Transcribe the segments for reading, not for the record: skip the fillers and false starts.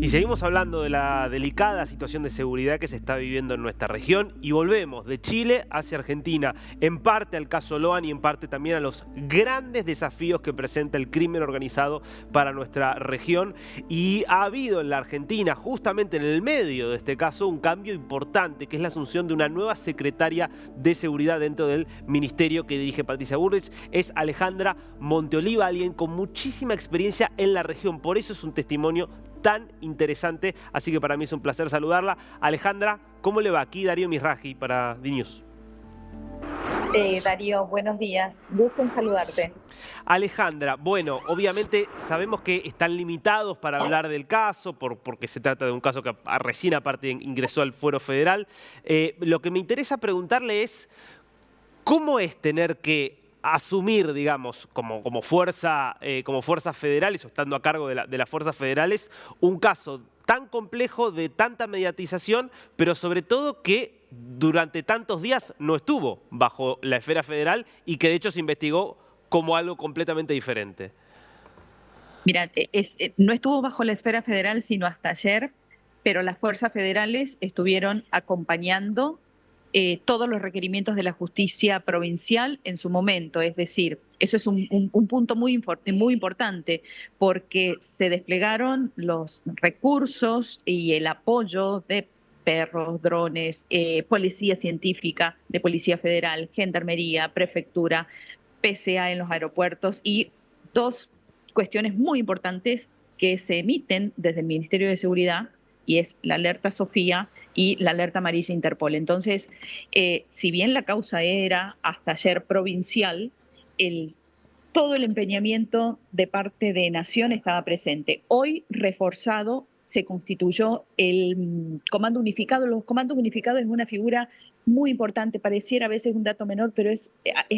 Y seguimos hablando de la delicada situación de seguridad que se está viviendo en nuestra región y volvemos de Chile hacia Argentina, en parte al caso Loan y en parte también a los grandes desafíos que presenta el crimen organizado para nuestra región. Y ha habido en la Argentina, justamente en el medio de este caso, un cambio importante, que es la asunción de una nueva secretaria de seguridad dentro del ministerio que dirige Patricia Bullrich. Es Alejandra Monteoliva, alguien con muchísima experiencia en la región, por eso es un testimonio tan interesante, así que para mí es un placer saludarla. Alejandra, ¿cómo le va? Aquí Darío Misraji para DNews. Darío, buenos días. Gusto en saludarte. Alejandra, bueno, obviamente sabemos que están limitados para hablar del caso, porque se trata de un caso que recién aparte ingresó al fuero federal. Lo que me interesa preguntarle es, ¿cómo es tener que asumir, digamos, como fuerzas federales o estando a cargo de las fuerzas federales, un caso tan complejo, de tanta mediatización, pero sobre todo que durante tantos días no estuvo bajo la esfera federal y que de hecho se investigó como algo completamente diferente? Mira, no estuvo bajo la esfera federal sino hasta ayer, pero las fuerzas federales estuvieron acompañando todos los requerimientos de la justicia provincial en su momento. Es decir, eso es un punto muy importante porque se desplegaron los recursos y el apoyo de perros, drones, policía científica, de policía federal, gendarmería, prefectura, PCA en los aeropuertos y dos cuestiones muy importantes que se emiten desde el Ministerio de Seguridad y es la alerta Sofía y la alerta amarilla Interpol. Entonces, si bien la causa era hasta ayer provincial, todo el empeñamiento de parte de Nación estaba presente. Hoy, reforzado, se constituyó el Comando Unificado. Los comandos unificados es una figura muy importante, pareciera a veces un dato menor, pero es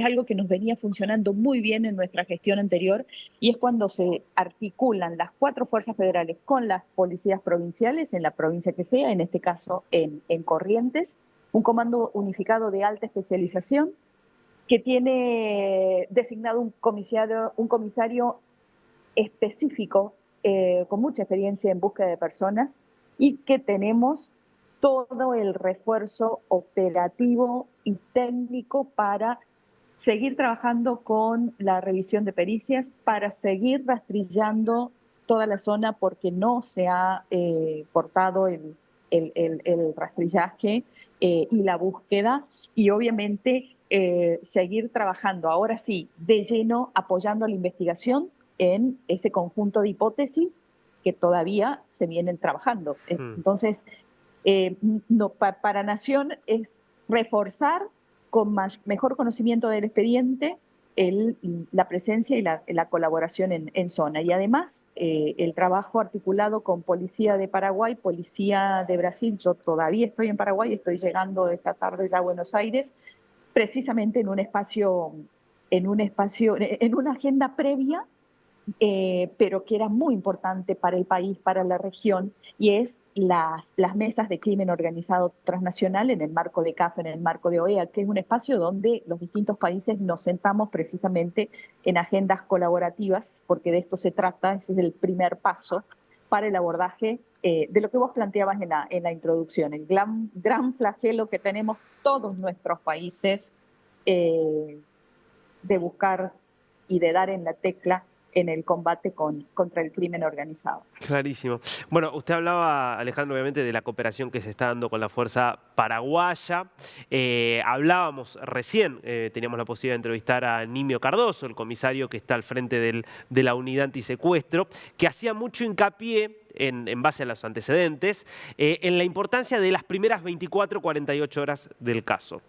algo que nos venía funcionando muy bien en nuestra gestión anterior y es cuando se articulan las cuatro fuerzas federales con las policías provinciales, en la provincia que sea, en este caso en Corrientes, un comando unificado de alta especialización que tiene designado un comisario específico con mucha experiencia en búsqueda de personas y que tenemos todo el refuerzo operativo y técnico para seguir trabajando con la revisión de pericias, para seguir rastrillando toda la zona porque no se ha cortado el rastrillaje y la búsqueda y obviamente seguir trabajando ahora sí de lleno apoyando la investigación en ese conjunto de hipótesis que todavía se vienen trabajando. Hmm. Entonces, no, para Nación es reforzar con mejor conocimiento del expediente la presencia y la colaboración en zona. Y además, el trabajo articulado con Policía de Paraguay, Policía de Brasil. Yo todavía estoy en Paraguay, estoy llegando esta tarde ya a Buenos Aires, precisamente en una agenda previa pero que era muy importante para el país, para la región, y es las mesas de crimen organizado transnacional en el marco de CAF, en el marco de OEA, que es un espacio donde los distintos países nos sentamos precisamente en agendas colaborativas, porque de esto se trata, ese es el primer paso para el abordaje de lo que vos planteabas en la introducción, el gran flagelo que tenemos todos nuestros países eh, de buscar y de dar en la tecla en el combate contra el crimen organizado. Clarísimo. Bueno, usted hablaba, Alejandro, obviamente de la cooperación que se está dando con la fuerza paraguaya. Hablábamos recién, teníamos la posibilidad de entrevistar a Nimio Cardoso, el comisario que está al frente de la unidad antisecuestro, que hacía mucho hincapié en base a los antecedentes, en la importancia de las primeras 24, 48 horas del caso.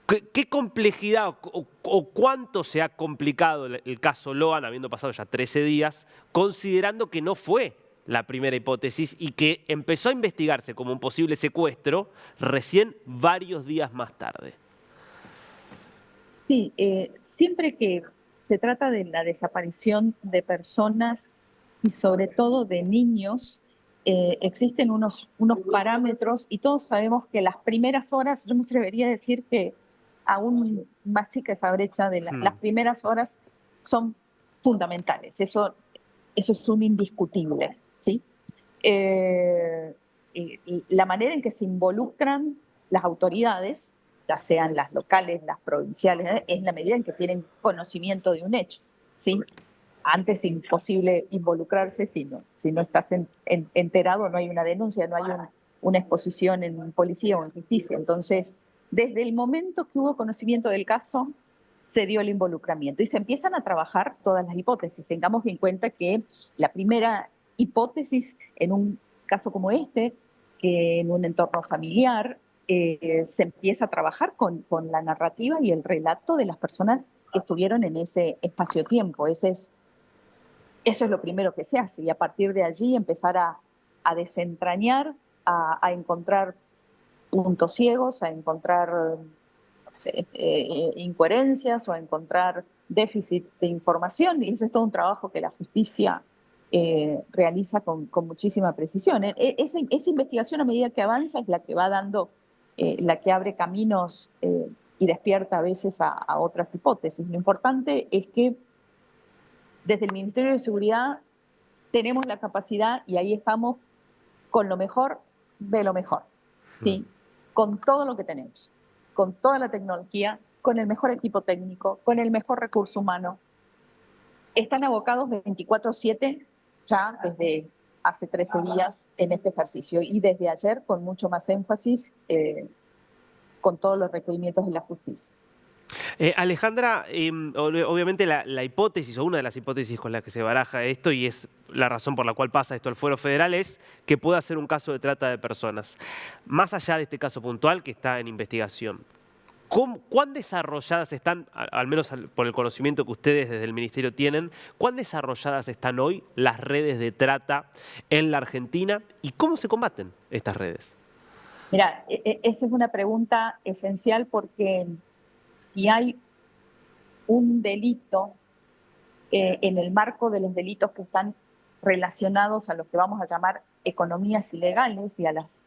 ¿Qué complejidad o cuánto se ha complicado el caso Loan, habiendo pasado ya 13 días, considerando que no fue la primera hipótesis y que empezó a investigarse como un posible secuestro recién varios días más tarde? Sí, siempre que se trata de la desaparición de personas y sobre todo de niños, existen unos parámetros y todos sabemos que las primeras horas, yo me atrevería a decir que aún más chica esa brecha de las Hmm. primeras horas son fundamentales, eso es un indiscutible. ¿sí? Y la manera en que se involucran las autoridades, ya sean las locales, las provinciales, es la medida en que tienen conocimiento de un hecho, ¿sí? Antes es imposible involucrarse si no estás enterado, no hay una denuncia, no hay una exposición en policía o en justicia. Entonces, desde el momento que hubo conocimiento del caso, se dio el involucramiento y se empiezan a trabajar todas las hipótesis. Tengamos en cuenta que la primera hipótesis en un caso como este, que en un entorno familiar, se empieza a trabajar con la narrativa y el relato de las personas que estuvieron en ese espacio-tiempo. Eso es lo primero que se hace y a partir de allí empezar a desentrañar, a encontrar puntos ciegos, a encontrar no sé, incoherencias o a encontrar déficit de información y eso es todo un trabajo que la justicia realiza con muchísima precisión. Esa investigación a medida que avanza es la que va dando, la que abre caminos y despierta a veces a otras hipótesis. Lo importante es que desde el Ministerio de Seguridad tenemos la capacidad y ahí estamos con lo mejor de lo mejor, ¿sí? Con todo lo que tenemos, con toda la tecnología, con el mejor equipo técnico, con el mejor recurso humano. Están abocados 24/7 ya desde hace 13 días en este ejercicio y desde ayer con mucho más énfasis con todos los requerimientos de la justicia. Alejandra, obviamente la hipótesis, o una de las hipótesis con las que se baraja esto, y es la razón por la cual pasa esto al fuero federal, es que pueda ser un caso de trata de personas. Más allá de este caso puntual que está en investigación, ¿cuán desarrolladas están, al menos por el conocimiento que ustedes desde el Ministerio tienen, cuán desarrolladas están hoy las redes de trata en la Argentina y cómo se combaten estas redes? Mira, esa es una pregunta esencial porque si hay un delito en el marco de los delitos que están relacionados a lo que vamos a llamar economías ilegales y a las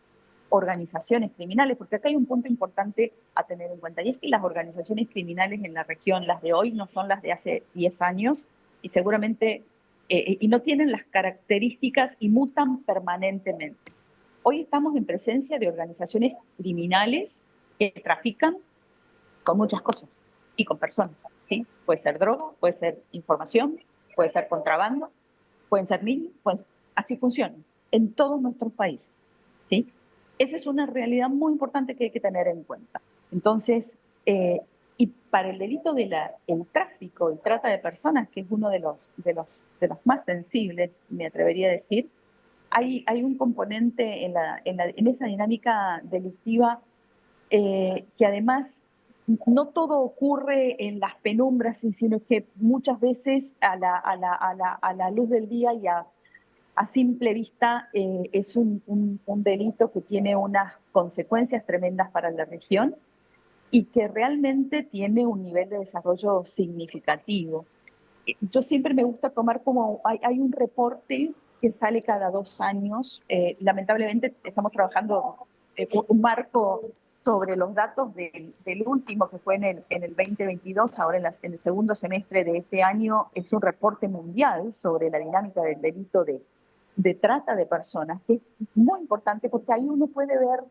organizaciones criminales, porque acá hay un punto importante a tener en cuenta, y es que las organizaciones criminales en la región, las de hoy, no son las de hace 10 años, y seguramente, y no tienen las características y mutan permanentemente. Hoy estamos en presencia de organizaciones criminales que trafican con muchas cosas y con personas, ¿sí? Puede ser droga, puede ser información, puede ser contrabando, pueden ser niños, pues así funciona en todos nuestros países, ¿sí? Esa es una realidad muy importante que hay que tener en cuenta. Entonces, y para el delito de el tráfico y trata de personas, que es uno de los más sensibles, me atrevería a decir, hay un componente en esa dinámica delictiva que además no todo ocurre en las penumbras, sino que muchas veces a la luz del día y a simple vista es un delito que tiene unas consecuencias tremendas para la región y que realmente tiene un nivel de desarrollo significativo. Yo siempre me gusta tomar como, hay un reporte que sale cada 2 años, lamentablemente estamos trabajando un marco sobre los datos del último que fue en el 2022, ahora en el segundo semestre de este año es un reporte mundial sobre la dinámica del delito de trata de personas, que es muy importante porque ahí uno puede ver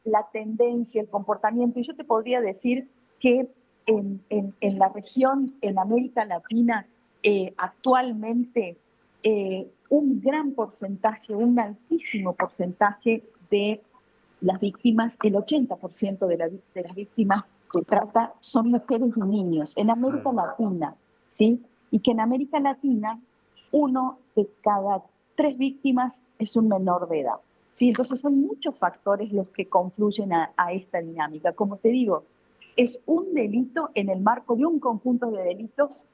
la tendencia, el comportamiento, y yo te podría decir que en la región, en América Latina, actualmente un gran porcentaje, un altísimo porcentaje de las víctimas, el 80% de las víctimas de trata son mujeres y niños en América Latina, ¿sí? Y que en América Latina 1 de cada 3 víctimas es un menor de edad. ¿Sí? Entonces son muchos factores los que confluyen a esta dinámica. Como te digo, es un delito en el marco de un conjunto de delitos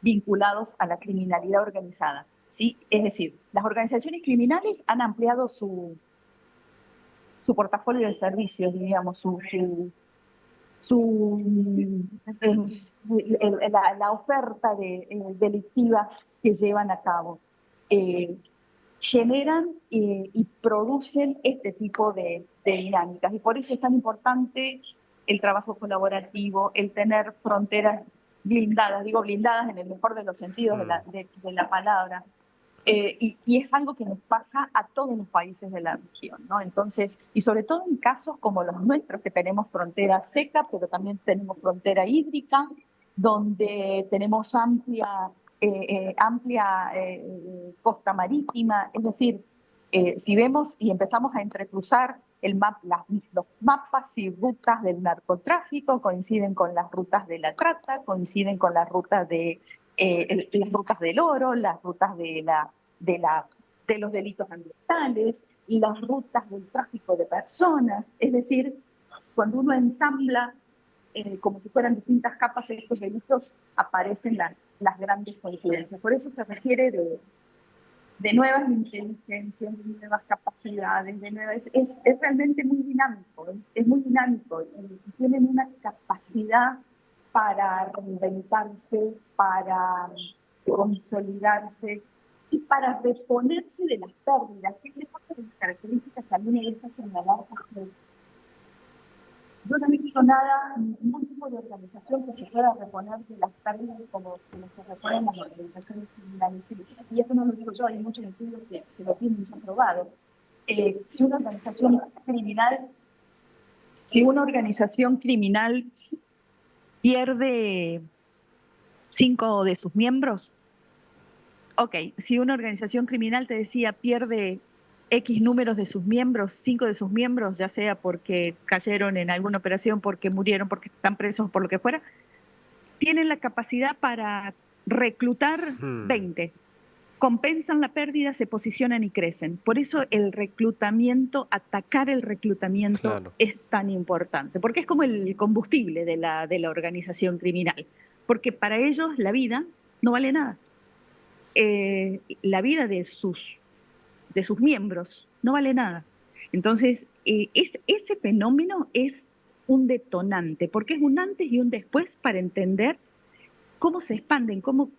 vinculados a la criminalidad organizada. ¿Sí? Es decir, las organizaciones criminales han ampliado su portafolio de servicios, digamos, la oferta delictiva que llevan a cabo. Generan y producen este tipo de dinámicas. Y por eso es tan importante el trabajo colaborativo, el tener fronteras blindadas, digo blindadas en el mejor de los sentidos de la palabra, Y es algo que nos pasa a todos los países de la región, ¿no? Entonces, y sobre todo en casos como los nuestros, que tenemos frontera seca, pero también tenemos frontera hídrica, donde tenemos amplia costa marítima, es decir, si vemos y empezamos a entrecruzar los mapas y rutas del narcotráfico, coinciden con las rutas de la trata, coinciden con las rutas las rutas del oro, las rutas de, la, de los delitos ambientales, las rutas del tráfico de personas. Es decir, cuando uno ensambla como si fueran distintas capas de estos delitos, aparecen las grandes coincidencias. Por eso se requiere de nuevas inteligencias, de nuevas capacidades, es realmente muy dinámico, es muy dinámico y tienen una capacidad para reinventarse, para consolidarse y para reponerse de las pérdidas, que es una de las características también de esta señalar. Yo no he visto nada, ningún tipo de organización que se pueda reponer de las pérdidas como se reponen las organizaciones criminales. Y esto no lo digo yo, hay muchos estudios que lo tienen ya probado. Si una organización criminal pierde 5 de sus miembros, si una organización criminal, te decía, pierde X números de sus miembros, 5 de sus miembros, ya sea porque cayeron en alguna operación, porque murieron, porque están presos, por lo que fuera, tienen la capacidad para reclutar 20. Compensan la pérdida, se posicionan y crecen. Por eso el reclutamiento, atacar el reclutamiento es tan importante, porque es como el combustible de la organización criminal, porque para ellos la vida no vale nada. La vida de sus miembros no vale nada. Entonces, ese fenómeno es un detonante, porque es un antes y un después para entender cómo se expanden, cómo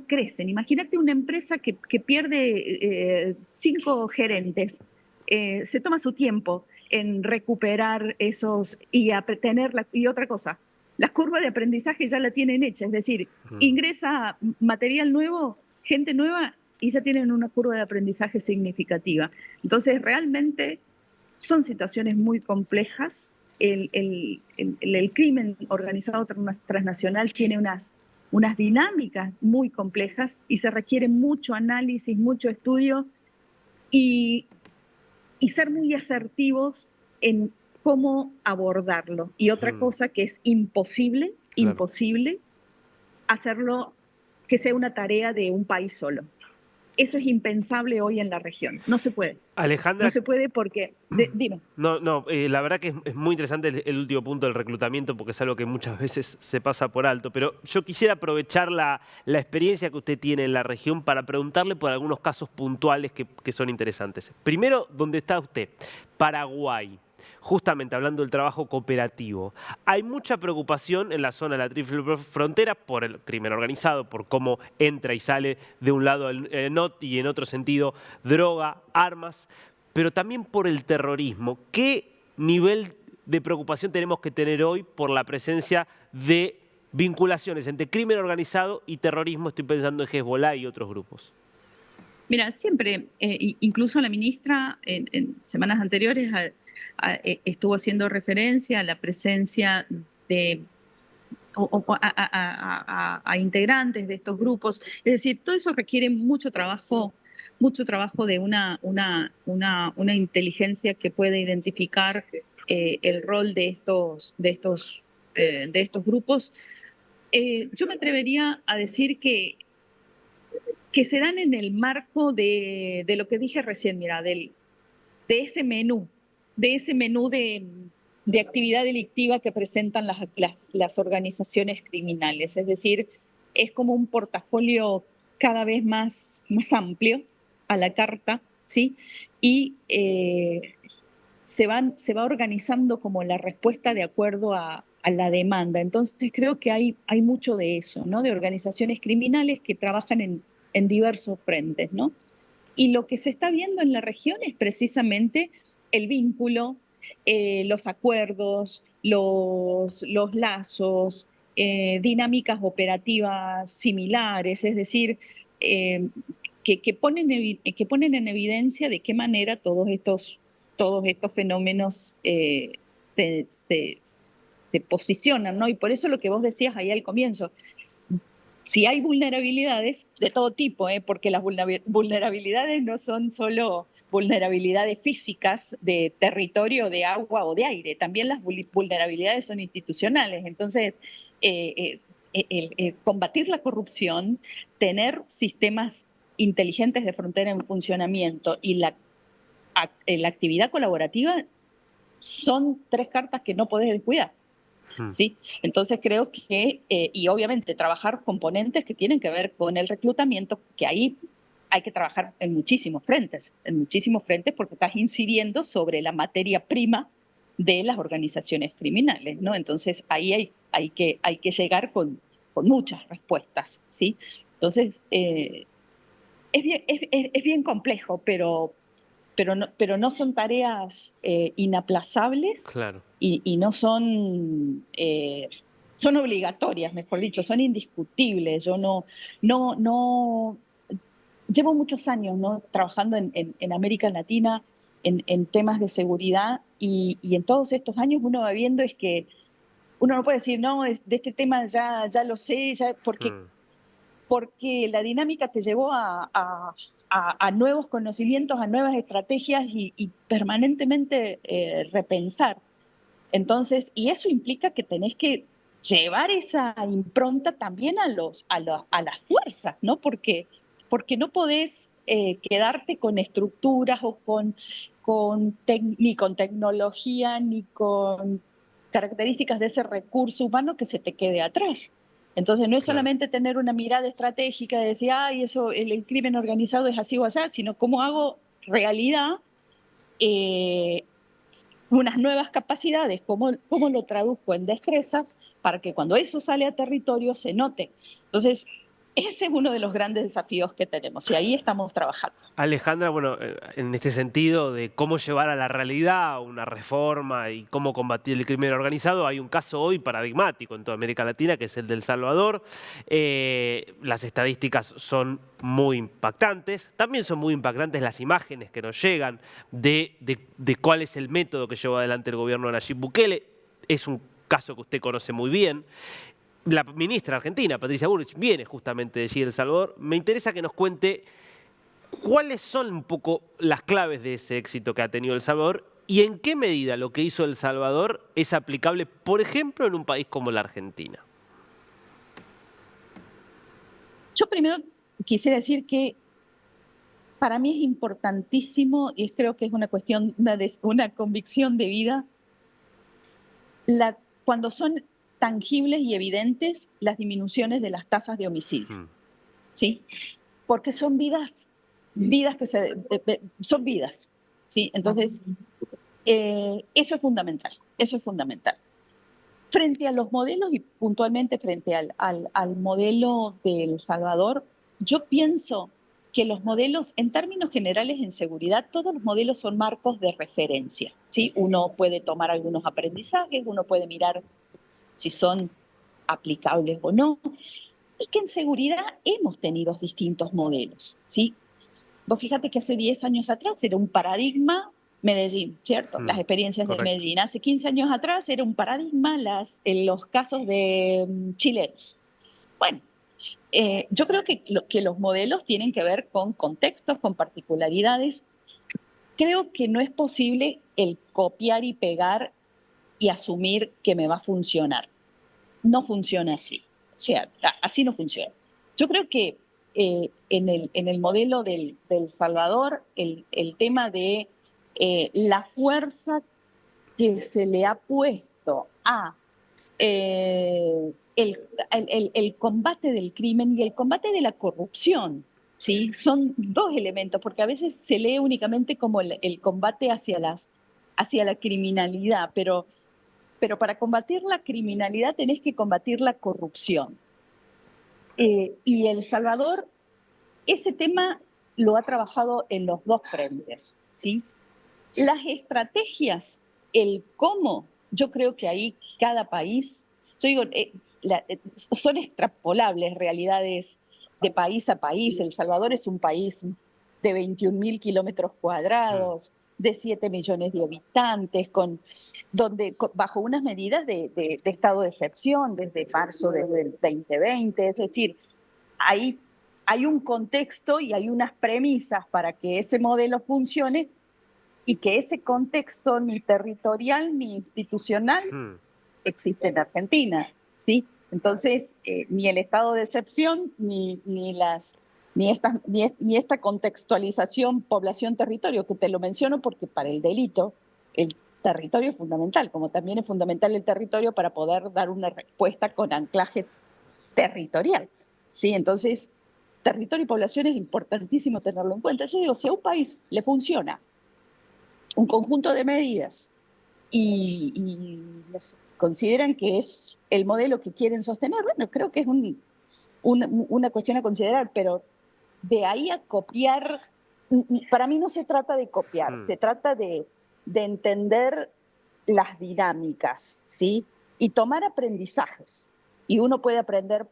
crecen. Imagínate una empresa que pierde 5 gerentes, se toma su tiempo en recuperar esos y otra cosa, la curva de aprendizaje ya la tienen hecha, es decir, ingresa material nuevo, gente nueva y ya tienen una curva de aprendizaje significativa. Entonces, realmente son situaciones muy complejas. El crimen organizado transnacional tiene unas dinámicas muy complejas y se requiere mucho análisis, mucho estudio y ser muy asertivos en cómo abordarlo. Y otra cosa que es imposible hacerlo que sea una tarea de un país solo. Eso es impensable hoy en la región. No se puede. Alejandra. No se puede porque... dime. No, la verdad que es muy interesante el último punto del reclutamiento porque es algo que muchas veces se pasa por alto. Pero yo quisiera aprovechar la experiencia que usted tiene en la región para preguntarle por algunos casos puntuales que son interesantes. Primero, ¿dónde está usted? Paraguay. Justamente hablando del trabajo cooperativo. Hay mucha preocupación en la zona de la Triple Frontera por el crimen organizado, por cómo entra y sale de un lado y en otro sentido droga, armas, pero también por el terrorismo. ¿Qué nivel de preocupación tenemos que tener hoy por la presencia de vinculaciones entre crimen organizado y terrorismo? Estoy pensando en Hezbollah y otros grupos. Mira, siempre, incluso la ministra en semanas anteriores estuvo haciendo referencia a la presencia de a integrantes de estos grupos. Es decir, todo eso requiere mucho trabajo de una inteligencia que pueda identificar el rol de estos grupos. Yo me atrevería a decir que se dan en el marco de lo que dije recién, mira, de ese menú de actividad delictiva que presentan las organizaciones criminales. Es decir, es como un portafolio cada vez más amplio a la carta, ¿sí? Y se va organizando como la respuesta de acuerdo a la demanda. Entonces creo que hay mucho de eso, ¿no? De organizaciones criminales que trabajan en diversos frentes, ¿no? Y lo que se está viendo en la región es precisamente el vínculo, los acuerdos, los lazos, dinámicas operativas similares, es decir, que ponen en evidencia de qué manera todos estos fenómenos se posicionan, ¿no? Y por eso lo que vos decías ahí al comienzo, si hay vulnerabilidades de todo tipo, porque las vulnerabilidades no son solo vulnerabilidades físicas de territorio, de agua o de aire, también las vulnerabilidades son institucionales. Entonces, combatir la corrupción, tener sistemas inteligentes de frontera en funcionamiento y la actividad colaborativa son tres cartas que no podés descuidar. ¿Sí? Entonces creo que, y obviamente trabajar componentes que tienen que ver con el reclutamiento, que ahí hay que trabajar en muchísimos frentes porque estás incidiendo sobre la materia prima de las organizaciones criminales, ¿no? Entonces ahí hay que llegar con muchas respuestas, ¿sí? Entonces, es bien complejo, pero no son tareas inaplazables Claro. y no son, son obligatorias, mejor dicho, son indiscutibles. Yo no, llevo muchos años, ¿no?, trabajando en América Latina en temas de seguridad y en todos estos años uno va viendo es que uno no puede decir, no, de este tema ya lo sé, porque la dinámica te llevó a nuevos conocimientos, a nuevas estrategias y permanentemente repensar. Entonces, y eso implica que tenés que llevar esa impronta también a las fuerzas, ¿no? Porque no podés quedarte con estructuras o ni con tecnología, ni con características de ese recurso humano que se te quede atrás. Entonces, no es Claro. solamente tener una mirada estratégica de decir, ay, eso, el crimen organizado es así o así, sino cómo hago realidad eh, unas nuevas capacidades, cómo lo traduzco en destrezas para que cuando eso sale a territorio se note. Entonces, ese es uno de los grandes desafíos que tenemos y ahí estamos trabajando. Alejandra, bueno, en este sentido de cómo llevar a la realidad una reforma y cómo combatir el crimen organizado, hay un caso hoy paradigmático en toda América Latina, que es el de El Salvador. Las estadísticas son muy impactantes, también son muy impactantes las imágenes que nos llegan de cuál es el método que lleva adelante el gobierno de Nayib Bukele. Es un caso que usted conoce muy bien. La ministra argentina, Patricia Bullrich, viene justamente de allí, El Salvador. Me interesa que nos cuente ¿cuáles son un poco las claves de ese éxito que ha tenido El Salvador y en qué medida lo que hizo El Salvador es aplicable, por ejemplo, en un país como la Argentina? Yo primero quisiera decir que para mí es importantísimo y creo que es una cuestión, una convicción de vida, cuando son tangibles y evidentes las disminuciones de las tasas de homicidio, ¿sí? Porque son vidas que son vidas, ¿sí? Entonces, eso es fundamental. Frente a los modelos y puntualmente frente al modelo de El Salvador, yo pienso que los modelos, en términos generales en seguridad, todos los modelos son marcos de referencia, ¿sí? Uno puede tomar algunos aprendizajes, uno puede mirar si son aplicables o no, y que en seguridad hemos tenido distintos modelos, ¿sí? Vos fíjate que hace 10 años atrás era un paradigma Medellín, ¿cierto? Las experiencias de Correcto. Medellín. Hace 15 años atrás era un paradigma los casos de chilenos. Bueno, yo creo que los modelos tienen que ver con contextos, con particularidades. Creo que no es posible el copiar y pegar y asumir que me va a funcionar. No funciona así. O sea, así no funciona. Yo creo que en el modelo del Salvador, el tema de la fuerza que se le ha puesto a el combate del crimen y el combate de la corrupción, ¿sí? Son dos elementos, porque a veces se lee únicamente como el combate hacia la criminalidad, pero para combatir la criminalidad tenés que combatir la corrupción. Y El Salvador, ese tema lo ha trabajado en los dos frentes, ¿sí? Las estrategias, el cómo, yo creo que ahí cada país, yo digo, son extrapolables realidades de país a país. El Salvador es un país de 21.000 kilómetros cuadrados, de 7 millones de habitantes, bajo unas medidas de estado de excepción desde marzo del 2020. Es decir, hay un contexto y hay unas premisas para que ese modelo funcione y que ese contexto ni territorial ni institucional existe en Argentina, ¿sí? Entonces, ni el estado de excepción, ni esta contextualización población-territorio, que te lo menciono porque para el delito el territorio es fundamental, como también es fundamental el territorio para poder dar una respuesta con anclaje territorial, ¿sí? Entonces, territorio y población es importantísimo tenerlo en cuenta. Yo digo, si a un país le funciona un conjunto de medidas y consideran que es el modelo que quieren sostener, bueno, creo que es una cuestión a considerar, pero de ahí a copiar, para mí no se trata de copiar, se trata de entender las dinámicas, ¿sí? Y tomar aprendizajes. Y uno puede aprender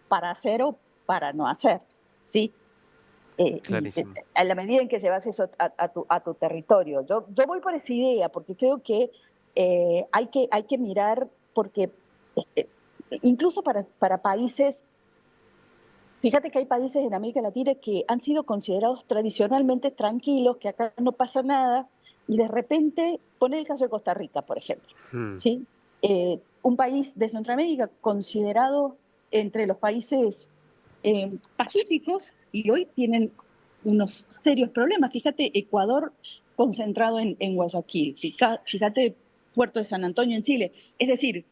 para hacer o para no hacer, ¿sí? Y a la medida en que llevas eso a tu territorio. Yo voy por esa idea, porque creo que hay que mirar, porque incluso para países, fíjate que hay países en América Latina que han sido considerados tradicionalmente tranquilos, que acá no pasa nada, y de repente, pone el caso de Costa Rica, por ejemplo, ¿sí? Un país de Centroamérica considerado entre los países pacíficos, y hoy tienen unos serios problemas. Fíjate, Ecuador concentrado en Guayaquil, fíjate Puerto de San Antonio en Chile. Es decir,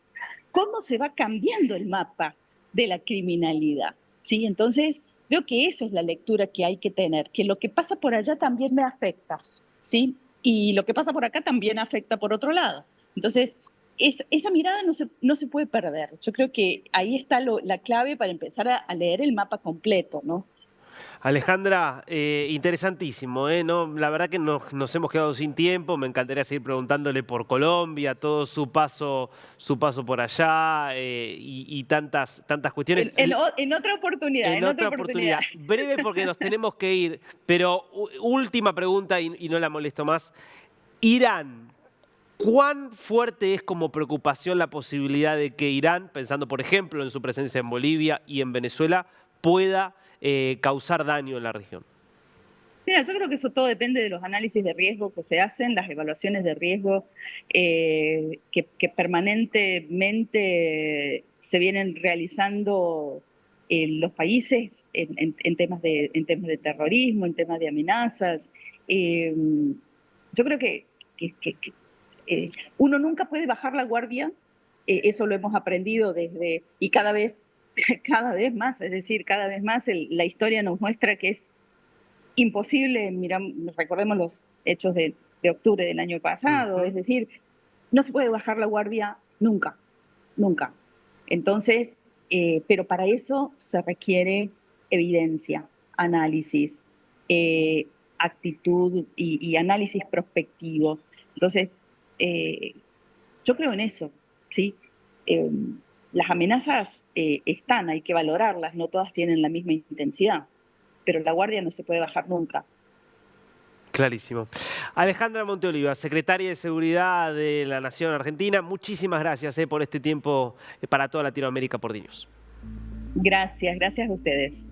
¿cómo se va cambiando el mapa de la criminalidad? ¿Sí? Entonces, creo que esa es la lectura que hay que tener, que lo que pasa por allá también me afecta, ¿sí? Y lo que pasa por acá también afecta por otro lado. Entonces, esa mirada no se puede perder. Yo creo que ahí está la clave para empezar a leer el mapa completo, ¿no? Alejandra, interesantísimo, ¿eh? ¿No? La verdad que nos hemos quedado sin tiempo, me encantaría seguir preguntándole por Colombia, todo su paso por allá y tantas cuestiones. En otra oportunidad, En otra oportunidad. Breve porque nos tenemos que ir, pero última pregunta y no la molesto más. Irán. ¿Cuán fuerte es como preocupación la posibilidad de que Irán, pensando por ejemplo en su presencia en Bolivia y en Venezuela, pueda causar daño en la región? Mira, yo creo que eso todo depende de los análisis de riesgo que se hacen, las evaluaciones de riesgo que permanentemente se vienen realizando en los países en temas de terrorismo, en temas de amenazas. Yo creo que uno nunca puede bajar la guardia, eso lo hemos aprendido y cada vez más, es decir, cada vez más la historia nos muestra que es imposible. Recordemos los hechos de octubre del año pasado, es decir, no se puede bajar la guardia nunca, nunca. Entonces, pero para eso se requiere evidencia, análisis, actitud y análisis prospectivo. Entonces, yo creo en eso, ¿sí? Las amenazas están, hay que valorarlas, no todas tienen la misma intensidad, pero la guardia no se puede bajar nunca. Clarísimo. Alejandra Monteoliva, secretaria de Seguridad de la Nación Argentina, muchísimas gracias por este tiempo para toda Latinoamérica por DNews. Gracias a ustedes.